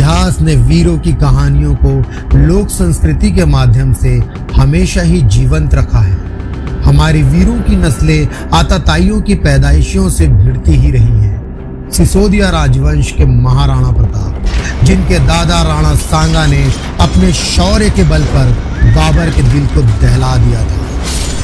इतिहास ने वीरों की कहानियों को लोक संस्कृति के माध्यम से हमेशा ही जीवंत रखा है। हमारी वीरों की नस्लें आताताइयों की पैदाइशियों से भिड़ती ही रही हैं। सिसोदिया राजवंश के महाराणा प्रताप, जिनके दादा राणा सांगा ने अपने शौर्य के बल पर बाबर के दिल को दहला दिया था,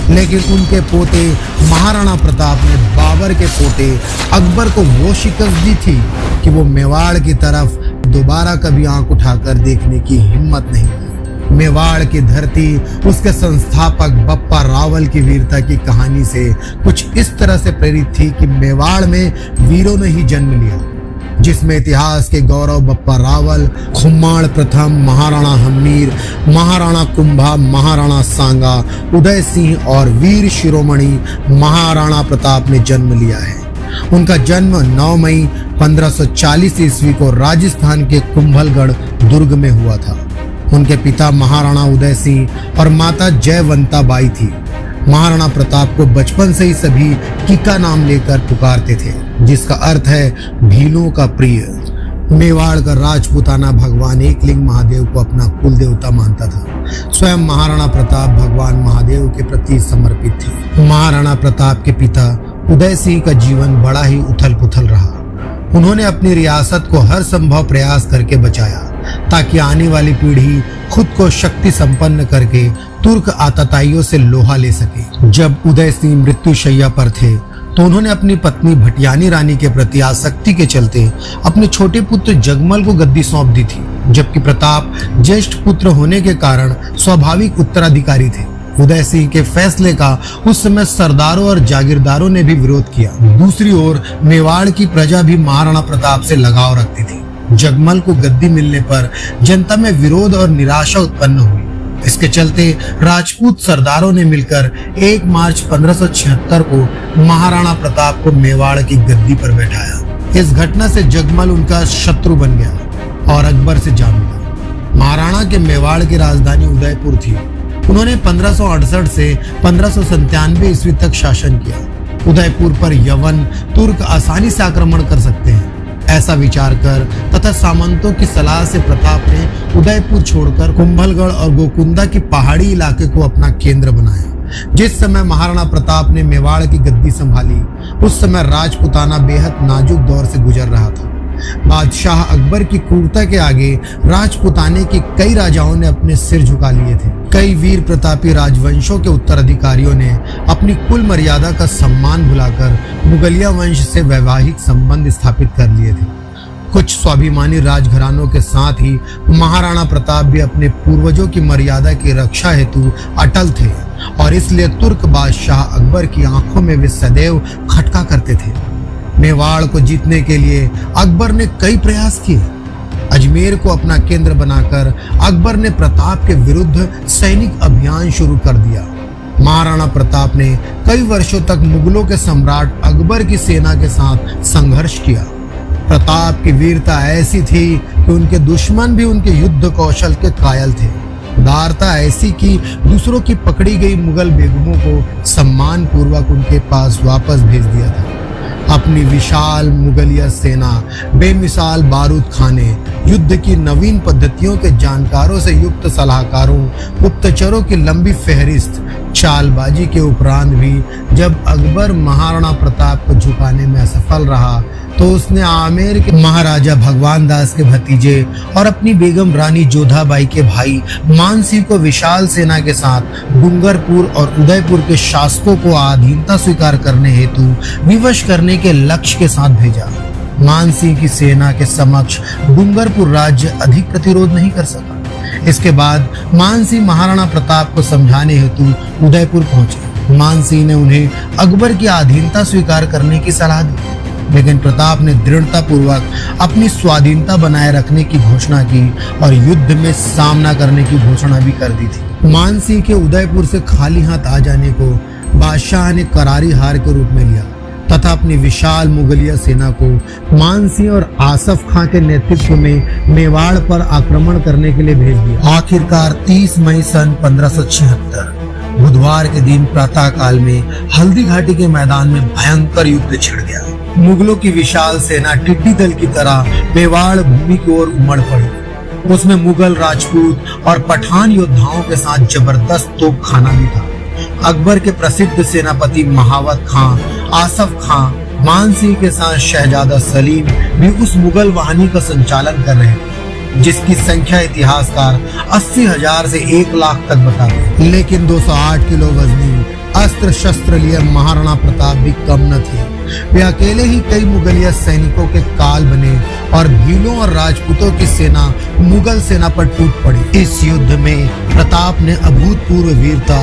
लेकिन उनके पोते महाराणा प्रताप ने बाबर के पोते अकबर को वो शिकस्त दी थी कि वो मेवाड़ की तरफ दोबारा कभी आंख उठाकर देखने की हिम्मत नहीं की। मेवाड़ की धरती उसके संस्थापक बप्पा रावल की वीरता की कहानी से कुछ इस तरह से प्रेरित थी कि मेवाड़ में वीरों ने ही जन्म लिया, जिसमें इतिहास के गौरव बप्पा रावल, खुम्माण प्रथम, महाराणा हम्मीर, महाराणा कुंभा, महाराणा सांगा, उदय सिंह और वीर शिरोमणि महाराणा प्रताप ने जन्म लिया है। उनका जन्म 9 मई 1540 ईस्वी को राजस्थान के कुंभलगढ़ दुर्ग में हुआ था। उनके पिता महाराणा उदय सिंह और माता जयवंता बाई थी। महाराणा प्रताप को बचपन से ही सभी किका नाम लेकर पुकारते थे, जिसका अर्थ है भीलों का प्रिय। मेवाड़ का राजपूताना भगवान एकलिंग महादेव को अपना कुल देवता मानता था। स्वयं महाराणा प्रताप भगवान महादेव के प्रति समर्पित थे। महाराणा प्रताप के पिता उदय सिंह का जीवन बड़ा ही उथल पुथल रहा। उन्होंने अपनी रियासत को हर संभव प्रयास करके बचाया ताकि आने वाली पीढ़ी खुद को शक्ति संपन्न करके तुर्क आताताइयों से लोहा ले सके। जब उदय सिंह मृत्युशैया पर थे तो उन्होंने अपनी पत्नी भटियानी रानी के प्रति आसक्ति के चलते अपने छोटे पुत्र जगमल को गद्दी सौंप दी थी, जबकि प्रताप ज्येष्ठ पुत्र होने के कारण स्वाभाविक उत्तराधिकारी थे। उदय सिंह के फैसले का उस समय सरदारों और जागीरदारों ने भी विरोध किया। दूसरी ओर मेवाड़ की प्रजा भी महाराणा प्रताप से लगाव रखती थी। जगमल को गद्दी मिलने पर जनता में विरोध और निराशा उत्पन्न हुई। इसके चलते राजपूत सरदारों ने मिलकर 1 मार्च 1576 को महाराणा प्रताप को मेवाड़ की गद्दी पर बैठाया। इस घटना से जगमल उनका शत्रु बन गया और अकबर से जा मिला। महाराणा के मेवाड़ की राजधानी उदयपुर थी। उन्होंने 1568 से 1597 ईस्वी तक शासन किया। उदयपुर पर यवन तुर्क आसानी से आक्रमण कर सकते हैं, ऐसा विचार कर तथा सामंतों की सलाह से प्रताप ने उदयपुर छोड़कर कुंभलगढ़ और गोकुंदा की पहाड़ी इलाके को अपना केंद्र बनाया। जिस समय महाराणा प्रताप ने मेवाड़ की गद्दी संभाली, उस समय राजपूताना बेहद नाजुक दौर से गुजर रहा था। बादशाह अकबर की क्रूरता के आगे राजपूताने के कई राजाओं ने अपने सिर झुका लिए थे। कई वीर प्रतापी राजवंशों के उत्तराधिकारियों ने अपनी कुल मर्यादा का सम्मान भुलाकर मुगलिया वंश से वैवाहिक संबंध स्थापित कर लिए थे। कुछ स्वाभिमानी राजघरानों के साथ ही महाराणा प्रताप भी अपने पूर्वजों की मर्यादा की रक्षा हेतु अटल थे और इसलिए तुर्क बादशाह अकबर की आंखों में वे सदैव खटका करते थे। मेवाड़ को जीतने के लिए अकबर ने कई प्रयास किए। अजमेर को अपना केंद्र बनाकर अकबर ने प्रताप के विरुद्ध सैनिक अभियान शुरू कर दिया। महाराणा प्रताप ने कई वर्षों तक मुगलों के सम्राट अकबर की सेना के साथ संघर्ष किया। प्रताप की वीरता ऐसी थी कि उनके दुश्मन भी उनके युद्ध कौशल के कायल थे। उदारता ऐसी कि दूसरों की पकड़ी गई मुगल बेगमों को सम्मान पूर्वक उनके पास वापस भेज दिया था। अपनी विशाल मुगलिया सेना, बेमिसाल बारूद खाने, युद्ध की नवीन पद्धतियों के जानकारों से युक्त सलाहकारों, गुप्तचरों की लंबी फहरिस्त, चालबाजी के उपरांत भी जब अकबर महाराणा प्रताप को झुकाने में असफल रहा तो उसने आमेर के महाराजा भगवान दास के भतीजे और अपनी बेगम रानी जोधाबाई के भाई मानसिंह को विशाल सेना के साथ डूंगरपुर और उदयपुर के शासकों को अधीनता स्वीकार करने हेतु विवश करने के लक्ष्य के साथ भेजा। मानसिंह की सेना के समक्ष डूंगरपुर राज्य अधिक प्रतिरोध नहीं कर सका। इसके बाद मानसिंह महाराणा प्रताप को समझाने हेतु उदयपुर पहुंचे। मानसिंह ने उन्हें अकबर की अधीनता स्वीकार करने की सलाह दी, लेकिन प्रताप ने दृढ़ता पूर्वक अपनी स्वाधीनता बनाए रखने की घोषणा की और युद्ध में सामना करने की घोषणा भी कर दी थी। मानसिंह के उदयपुर से खाली हाथ आ जाने को बादशाह ने करारी हार के रूप में लिया तथा अपनी विशाल मुगलिया सेना को मानसिंह और आसफ खां के नेतृत्व में मेवाड़ पर आक्रमण करने के लिए भेज दिया। आखिरकार 30 मई सन 1576 बुधवार के दिन प्रातः काल में हल्दी घाटी के मैदान में भयंकर युद्ध छिड़ गया। मुगलों की विशाल सेना टिड्डी दल की तरह मेवाड़ भूमि की ओर उमड़ पड़ी। उसमें मुगल, राजपूत और पठान योद्धाओं के साथ जबरदस्त तोपखाना भी था। अकबर के प्रसिद्ध सेनापति महावत खां, आसफ खां, मान सिंह के साथ शहजादा सलीम भी उस मुगल वाहिनी का संचालन कर रहे थे, जिसकी संख्या इतिहासकार 80,000 से 1 लाख तक बताते हैं। लेकिन 208 किलो वजनी अस्त्र शस्त्र लिए महाराणा प्रताप भी कम न थे। वे अकेले ही कई मुगलिया सैनिकों के काल बने और भीलों और राजपूतों की सेना मुगल सेना पर टूट पड़ी। इस युद्ध में प्रताप ने अभूतपूर्व वीरता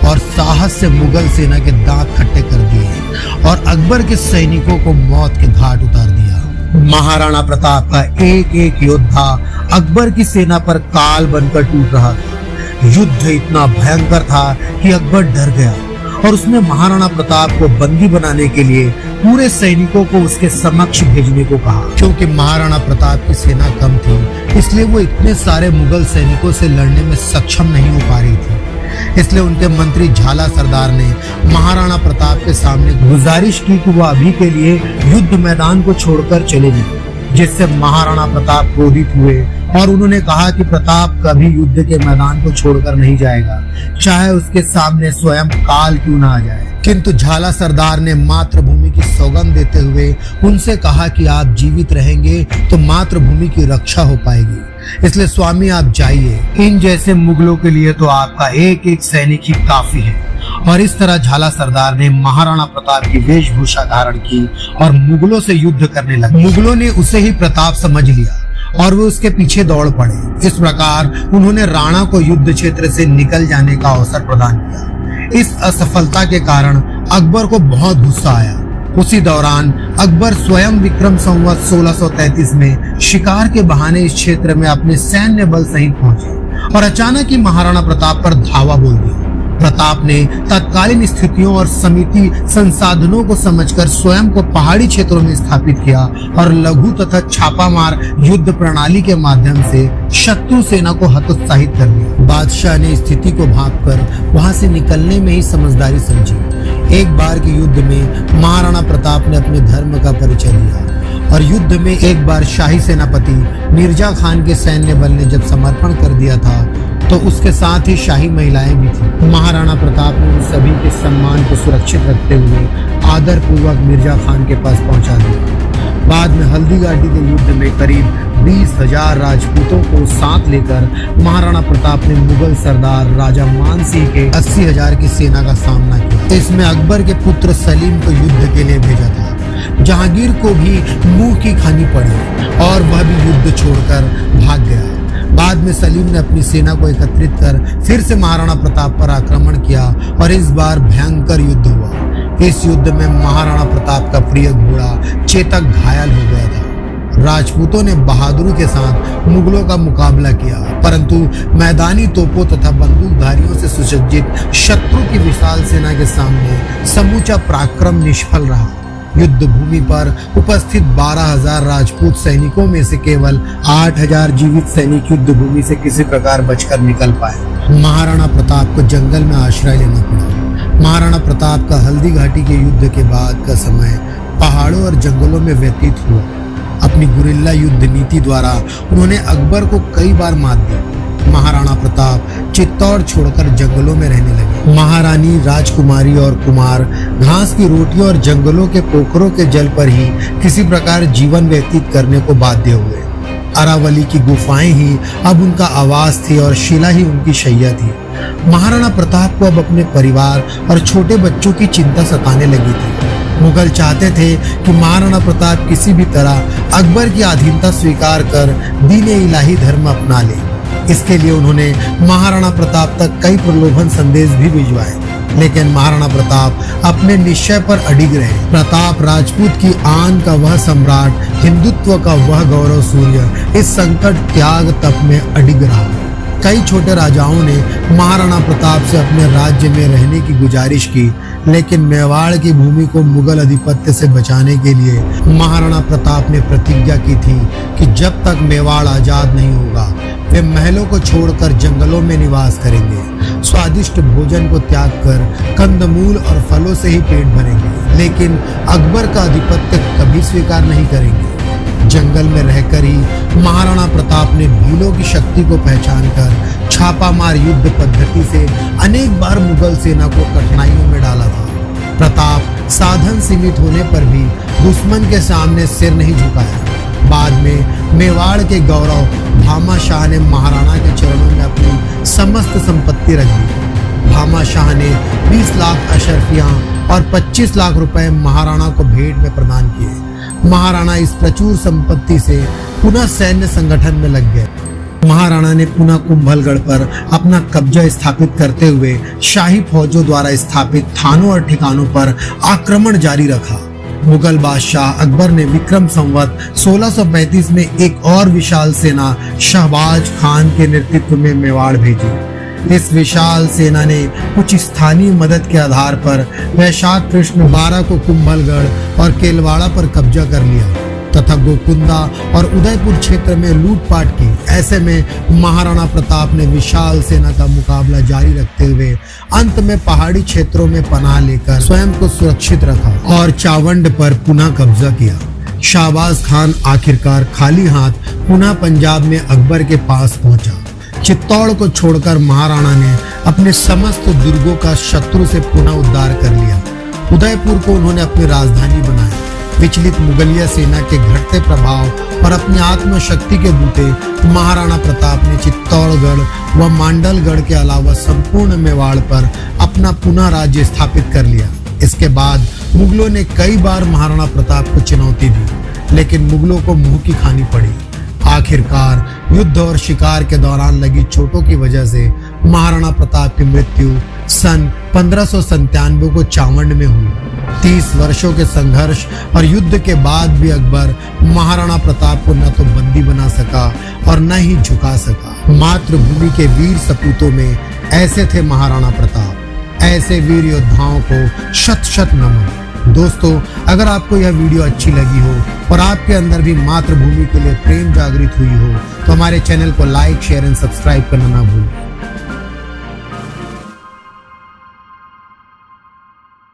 और साहस से मुगल सेना के दांत खट्टे कर दिए और अकबर के सैनिकों को मौत के घाट उतार दिया। महाराणा प्रताप का एक एक योद्धा अकबर की सेना पर काल बनकर टूट रहा था। युद्ध इतना भयंकर था कि अकबर डर गया और उसने महाराणा प्रताप को बंदी बनाने के लिए पूरे सैनिकों को उसके समक्ष भेजने को कहा। क्योंकि महाराणा प्रताप की सेना कम थी, इसलिए वो इतने सारे मुगल सैनिकों से लड़ने में सक्षम नहीं हो पा रही थी। इसलिए उनके मंत्री झाला सरदार ने महाराणा प्रताप के सामने गुजारिश की कि वो अभी के लिए युद्ध मैदान को छोड़कर चले जाएं, जिससे महाराणा प्रताप क्रोधित हुए और उन्होंने कहा कि प्रताप कभी युद्ध के मैदान को छोड़कर नहीं जाएगा, चाहे उसके सामने स्वयं काल क्यों ना आ जाए। किंतु झाला सरदार ने मातृभूमि की सौगंध देते हुए उनसे कहा कि आप जीवित रहेंगे तो मातृभूमि की रक्षा हो पाएगी, इसलिए स्वामी आप जाइए। इन जैसे मुगलों के लिए तो आपका एक एक सैनिक ही काफी है। और इस तरह झाला सरदार ने महाराणा प्रताप की वेशभूषा धारण की और मुगलों से युद्ध करने लगे। मुगलों ने उसे ही प्रताप समझ लिया और वो उसके पीछे दौड़ पड़े। इस प्रकार उन्होंने राणा को युद्ध क्षेत्र से निकल जाने का अवसर प्रदान किया। इस असफलता के कारण अकबर को बहुत गुस्सा आया। उसी दौरान अकबर स्वयं विक्रम संवत 1633 में शिकार के बहाने इस क्षेत्र में अपने सैन्य बल सहित पहुंचे और अचानक ही महाराणा प्रताप पर धावा बोल दिया। प्रताप ने तत्कालीन स्थितियों और समिति संसाधनों को समझकर स्वयं को पहाड़ी क्षेत्रों में स्थापित किया और लघु तथा छापामार युद्ध प्रणाली के माध्यम से शत्रु सेना को हतोत्साहित कर दिया। बादशाह ने स्थिति को भांपकर वहां से निकलने में ही समझदारी समझी। एक बार के युद्ध में महाराणा प्रताप ने अपने धर्म का परिचय दिया और युद्ध में एक बार शाही सेनापति मिर्जा खान के सैन्य बल ने जब समर्पण कर दिया था तो उसके साथ ही शाही महिलाएं भी थीं। महाराणा प्रताप ने उन सभी के सम्मान को सुरक्षित रखते हुए आदर पूर्वक मिर्जा खान के पास पहुंचा दिया। बाद में हल्दी घाटी के युद्ध में करीब 20,000 राजपूतों को साथ लेकर महाराणा प्रताप ने मुगल सरदार राजा मान सिंह के 80,000 की सेना का सामना किया। इसमें अकबर के पुत्र सलीम को युद्ध के लिए भेजा था। जहांगीर को भी मुंह की खानी पड़ी और वह भी युद्ध छोड़कर भाग गया। बाद में सलीम ने अपनी सेना को एकत्रित कर फिर से महाराणा प्रताप पर आक्रमण किया और इस बार भयंकर युद्ध हुआ। इस युद्ध में महाराणा प्रताप का प्रिय घोड़ा चेतक घायल हो गया था। राजपूतों ने बहादुरी के साथ मुगलों का मुकाबला किया, परंतु मैदानी तोपों तथा बंदूकधारियों से सुसज्जित शत्रु की विशाल सेना के सामने समूचा पराक्रम निष्फल रहा। युद्ध भूमि पर उपस्थित 12,000 राजपूत सैनिकों में से केवल 8,000 जीवित सैनिक युद्ध भूमि से किसी प्रकार बचकर निकल पाए। महाराणा प्रताप को जंगल में आश्रय लेना पड़ा। महाराणा प्रताप का हल्दी घाटी के युद्ध के बाद का समय पहाड़ों और जंगलों में व्यतीत हुआ। अपनी गुरिल्ला युद्ध नीति द्वारा उन्होंने अकबर को कई बार मात दी। महाराणा प्रताप चित्तौड़ छोड़कर जंगलों में रहने लगे। महारानी, राजकुमारी और कुमार घास की रोटियों और जंगलों के पोखरों के जल पर ही किसी प्रकार जीवन व्यतीत करने को बाध्य हुए। अरावली की गुफाएं ही अब उनका आवास थी और शिला ही उनकी शैया थी। महाराणा प्रताप को अब अपने परिवार और छोटे बच्चों की चिंता सताने लगी थी। मुगल चाहते थे कि महाराणा प्रताप किसी भी तरह अकबर की अधीनता स्वीकार कर दीन इलाही धर्म अपना ले। इसके लिए उन्होंने महाराणा प्रताप तक कई प्रलोभन संदेश भी भिजवाए, लेकिन महाराणा प्रताप अपने निश्चय पर अडिग रहे। प्रताप राजपूत की आन का वह सम्राट, हिंदुत्व का वह गौरव सूर्य इस संकट त्याग तप में अडिग रहा। कई छोटे राजाओं ने महाराणा प्रताप से अपने राज्य में रहने की गुजारिश की, लेकिन मेवाड़ की भूमि को मुगल अधिपत्य से बचाने के लिए महाराणा प्रताप ने प्रतिज्ञा की थी कि जब तक मेवाड़ आजाद नहीं होगा वे महलों को छोड़कर जंगलों में निवास करेंगे, स्वादिष्ट भोजन को त्याग कर कंदमूल और फलों से ही पेट भरेंगे। लेकिन अकबर का आधिपत्य स्वीकार नहीं करेंगे। जंगल में रहकर ही महाराणा प्रताप ने भीलों की शक्ति को पहचानकर छापामार युद्ध पद्धति से अनेक बार मुगल सेना को कठिनाइयों में डाला था। प्रताप साधन सीमित होने पर भी दुश्मन के सामने सिर नहीं झुकाया। बाद में मेवाड़ के गौरव भामा शाह ने महाराणा के चरणों में अपनी समस्त संपत्ति रख दी। भामा शाह ने 20 लाख अशरफियां और 25 लाख रुपए महाराणा को भेंट में प्रदान किए। महाराणा इस प्रचुर संपत्ति से पुनः सैन्य संगठन में लग गए। महाराणा ने पुनः कुंभलगढ़ पर अपना कब्जा स्थापित करते हुए शाही फौजों द्वारा स्थापित थानों और ठिकानों पर आक्रमण जारी रखा। मुगल बादशाह अकबर ने विक्रम संवत 1635 में एक और विशाल सेना शहबाज खान के नेतृत्व में मेवाड़ भेजी। इस विशाल सेना ने कुछ स्थानीय मदद के आधार पर वैशाख कृष्ण 12 को कुंभलगढ़ और केलवाड़ा पर कब्जा कर लिया तथा गोकुंदा और उदयपुर क्षेत्र में लूटपाट की। ऐसे में महाराणा प्रताप ने विशाल सेना का मुकाबला जारी रखते हुए अंत में पहाड़ी क्षेत्रों में पनाह लेकर स्वयं को सुरक्षित रखा और चावंड पर पुनः कब्जा किया। शहबाज खान आखिरकार खाली हाथ पुनः पंजाब में अकबर के पास पहुंचा। चित्तौड़ को छोड़कर महाराणा ने अपने समस्त दुर्गों का शत्रु से पुनः उद्धार कर लिया। उदयपुर को उन्होंने अपनी राजधानी बनाया। विचलित मुगलिया सेना के घटते प्रभाव और अपनी आत्मशक्ति के बूते महाराणा प्रताप ने चित्तौड़गढ़ व मांडलगढ़ के अलावा संपूर्ण मेवाड़ पर अपना पुनः राज्य स्थापित कर लिया। इसके बाद मुगलों ने कई बार महाराणा प्रताप को चुनौती दी, लेकिन मुगलों को मुंह की खानी पड़ी। आखिरकार युद्ध और शिकार के दौरान लगी चोटों की वजह से महाराणा प्रताप की मृत्यु सन 1597 को चावंड में हुई। 30 वर्षों के संघर्ष और युद्ध के बाद भी अकबर महाराणा प्रताप को न तो बंदी बना सका और न ही झुका सका। मातृभूमि के वीर सपूतों में ऐसे थे महाराणा प्रताप। ऐसे वीर योद्धाओं को शत शत नमन। दोस्तों, अगर आपको यह वीडियो अच्छी लगी हो और आपके अंदर भी मातृभूमि के लिए प्रेम जागृत हुई हो तो हमारे चैनल को लाइक, शेयर एंड सब्सक्राइब करना ना भूलें।